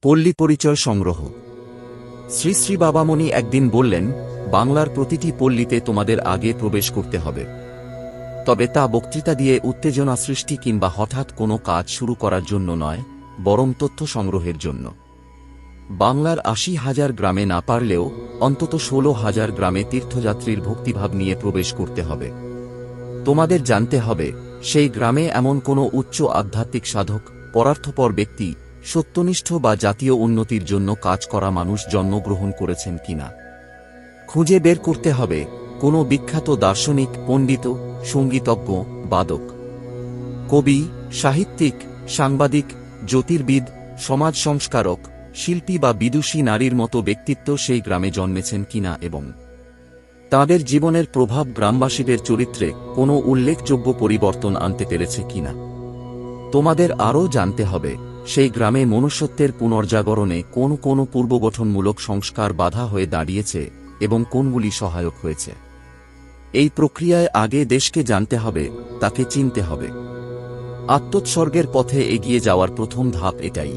পল্লী পরিচয় সংগ্রহ। শ্রী শ্রী বাবামণি একদিন বললেন, বাংলার প্রতিটি পল্লীতে তোমাদের আগে প্রবেশ করতে হবে। তবে তা বক্তৃতা দিয়ে উত্তেজনা সৃষ্টি কিংবা হঠাৎ কোনো কাজ শুরু করার জন্য নয়, বরং তথ্য সংগ্রহের জন্য। বাংলার ৮০,০০০ গ্রামে না পারলেও অন্তত ১৬,০০০ গ্রামে তীর্থযাত্রীর ভক্তিভাব নিয়ে প্রবেশ করতে হবে। তোমাদের জানতে হবে, সেই গ্রামে এমন কোনো উচ্চ আধ্যাত্মিক সাধক, পরার্থপর ব্যক্তি, সত্যনিষ্ঠ বা জাতীয় উন্নতির জন্য কাজ করা মানুষ জন্মগ্রহণ করেছেন কিনা। খুঁজে বের করতে হবে কোনো বিখ্যাত দার্শনিক, পণ্ডিত, সঙ্গীতজ্ঞ, বাদক, কবি, সাহিত্যিক, সাংবাদিক, জ্যোতির্বিদ, সমাজ সংস্কারক, শিল্পী বা বিদুষী নারীর মতো ব্যক্তিত্ব সেই গ্রামে জন্মেছেন কিনা এবং তাঁদের জীবনের প্রভাব গ্রামবাসীদের চরিত্রে কোনো উল্লেখযোগ্য পরিবর্তন আনতে পেরেছে কিনা। তোমাদের আরও জানতে হবে, সেই গ্রামে মনুষ্যত্বের পুনর্জাগরণে কোন কোন পূর্বগঠনমূলক সংস্কার বাধা হয়ে দাঁড়িয়েছে এবং কোনগুলি সহায়ক হয়েছে। এই প্রক্রিয়ায় আগে দেশকে জানতে হবে, তাকে চিনতে হবে। আত্মোৎসর্গের পথে এগিয়ে যাওয়ার প্রথম ধাপ এটাই।